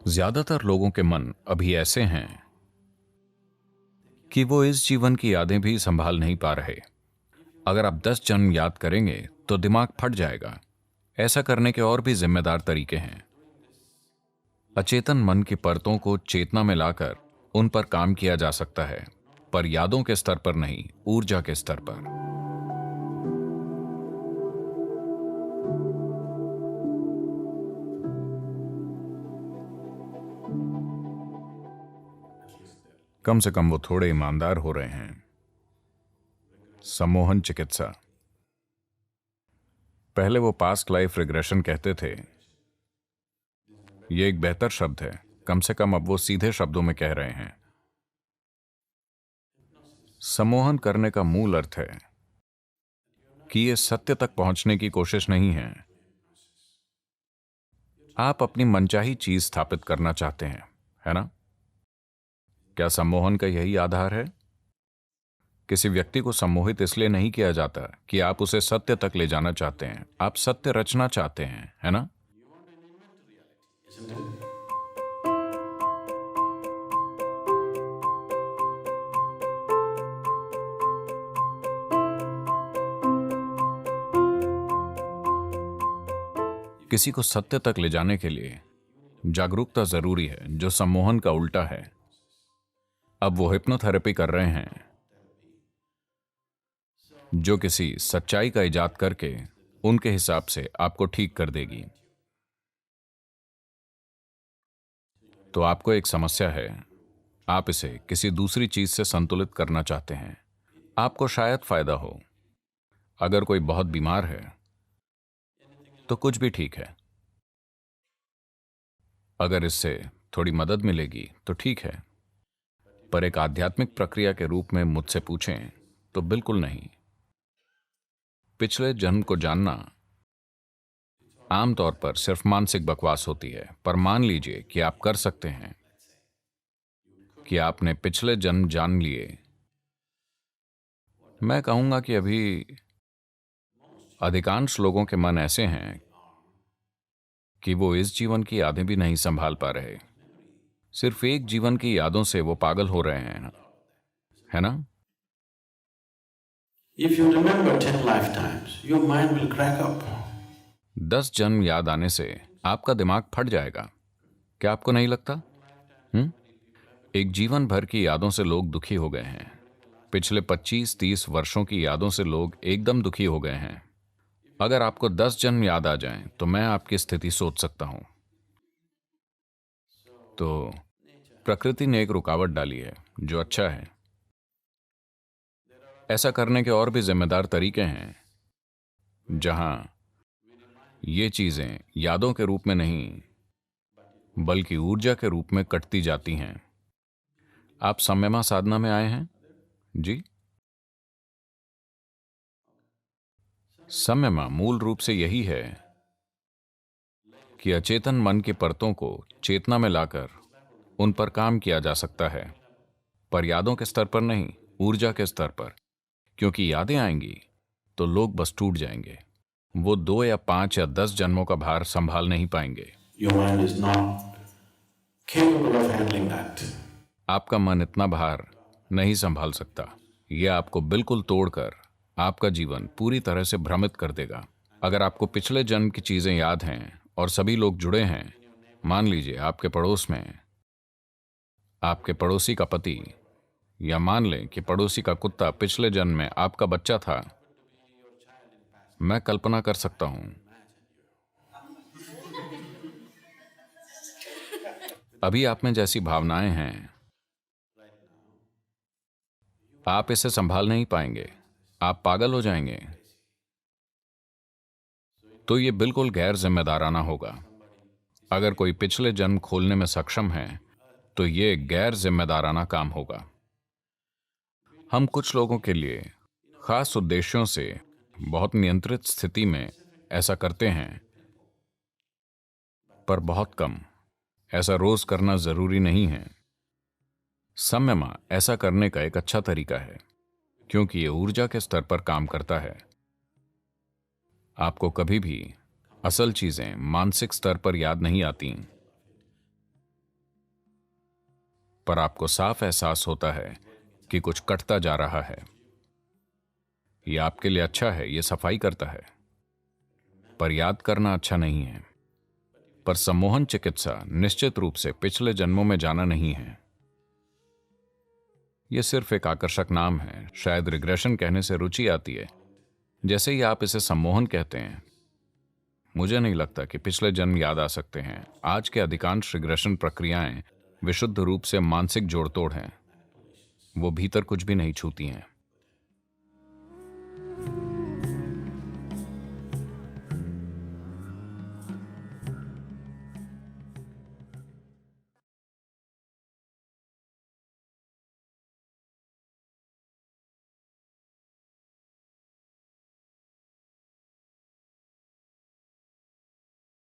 ज्यादातर लोगों के मन अभी ऐसे हैं कि वो इस जीवन की यादें भी संभाल नहीं पा रहे। अगर आप 10 जन्म याद करेंगे तो दिमाग फट जाएगा। ऐसा करने के और भी जिम्मेदार तरीके हैं। अचेतन मन की परतों को चेतना में लाकर उन पर काम किया जा सकता है, पर यादों के स्तर पर नहीं, ऊर्जा के स्तर पर। कम से कम वो थोड़े ईमानदार हो रहे हैं। सम्मोहन चिकित्सा। पहले वो पास्ट लाइफ रिग्रेशन कहते थे। ये एक बेहतर शब्द है। कम से कम अब वो सीधे शब्दों में कह रहे हैं। सम्मोहन करने का मूल अर्थ है कि ये सत्य तक पहुंचने की कोशिश नहीं है। आप अपनी मनचाही चीज स्थापित करना चाहते हैं, है ना? क्या सम्मोहन का यही आधार है? किसी व्यक्ति को सम्मोहित इसलिए नहीं किया जाता कि आप उसे सत्य तक ले जाना चाहते हैं। आप सत्य रचना चाहते हैं, है ना? किसी को सत्य तक ले जाने के लिए जागरूकता जरूरी है, जो सम्मोहन का उल्टा है। अब वो हिप्नोथेरेपी कर रहे हैं, जो किसी सच्चाई का इजाद करके उनके हिसाब से आपको ठीक कर देगी। तो आपको एक समस्या है। आप इसे किसी दूसरी चीज से संतुलित करना चाहते हैं। आपको शायद फायदा हो। अगर कोई बहुत बीमार है तो कुछ भी ठीक है। अगर इससे थोड़ी मदद मिलेगी तो ठीक है, पर एक आध्यात्मिक प्रक्रिया के रूप में मुझसे पूछें तो बिल्कुल नहीं। पिछले जन्म को जानना आमतौर पर सिर्फ मानसिक बकवास होती है, पर मान लीजिए कि आप कर सकते हैं कि आपने पिछले जन्म जान लिए। मैं कहूंगा कि अभी अधिकांश लोगों के मन ऐसे हैं कि वो इस जीवन की यादें भी नहीं संभाल पा रहे। सिर्फ एक जीवन की यादों से वो पागल हो रहे हैं, है ना? If you remember 10 lifetimes, your mind will crack up. 10 जन्म याद आने से आपका दिमाग फट जाएगा। क्या आपको नहीं लगता? एक जीवन भर की यादों से लोग दुखी हो गए हैं। पिछले 25-30 वर्षों की यादों से लोग एकदम दुखी हो गए हैं। अगर आपको 10 जन्म याद आ जाएं, तो मैं आपकी स्थिति सोच सकता हूं। तो प्रकृति ने एक रुकावट डाली है, जो अच्छा है। ऐसा करने के और भी जिम्मेदार तरीके हैं, जहां ये चीजें यादों के रूप में नहीं, बल्कि ऊर्जा के रूप में कटती जाती हैं। आप संयमा साधना में आए हैं जी? संयमा मूल रूप से यही है कि अचेतन मन की परतों को चेतना में लाकर उन पर काम किया जा सकता है, पर यादों के स्तर पर नहीं, ऊर्जा के स्तर पर। क्योंकि यादें आएंगी तो लोग बस टूट जाएंगे। वो 2 या 5 या 10 जन्मों का भार संभाल नहीं पाएंगे। Your mind is not capable of handling that. आपका मन इतना भार नहीं संभाल सकता। यह आपको बिल्कुल तोड़कर आपका जीवन पूरी तरह से भ्रमित कर देगा। अगर आपको पिछले जन्म की चीजें याद हैं और सभी लोग जुड़े हैं, मान लीजिए आपके पड़ोस में आपके पड़ोसी का पति, या मान लें कि पड़ोसी का कुत्ता पिछले जन्म में आपका बच्चा था। मैं कल्पना कर सकता हूं। अभी आप में जैसी भावनाएं हैं, आप इसे संभाल नहीं पाएंगे। आप पागल हो जाएंगे। तो ये बिल्कुल गैर जिम्मेदाराना होगा। अगर कोई पिछले जन्म खोलने में सक्षम है तो ये गैर जिम्मेदाराना काम होगा। हम कुछ लोगों के लिए खास उद्देश्यों से बहुत नियंत्रित स्थिति में ऐसा करते हैं, पर बहुत कम। ऐसा रोज करना जरूरी नहीं है। संयमा ऐसा करने का एक अच्छा तरीका है, क्योंकि यह ऊर्जा के स्तर पर काम करता है। आपको कभी भी असल चीजें मानसिक स्तर पर याद नहीं आती। पर आपको साफ एहसास होता है कि कुछ कटता जा रहा है। यह आपके लिए अच्छा है, यह सफाई करता है, पर याद करना अच्छा नहीं है। पर सम्मोहन चिकित्सा निश्चित रूप से पिछले जन्मों में जाना नहीं है। यह सिर्फ एक आकर्षक नाम है। शायद रिग्रेशन कहने से रुचि आती है, जैसे ही आप इसे सम्मोहन कहते हैं। मुझे नहीं लगता कि पिछले जन्म याद आ सकते हैं। आज के अधिकांश रिग्रेशन प्रक्रियाएं विशुद्ध रूप से मानसिक जोड़तोड़ हैं। वो भीतर कुछ भी नहीं छूती हैं।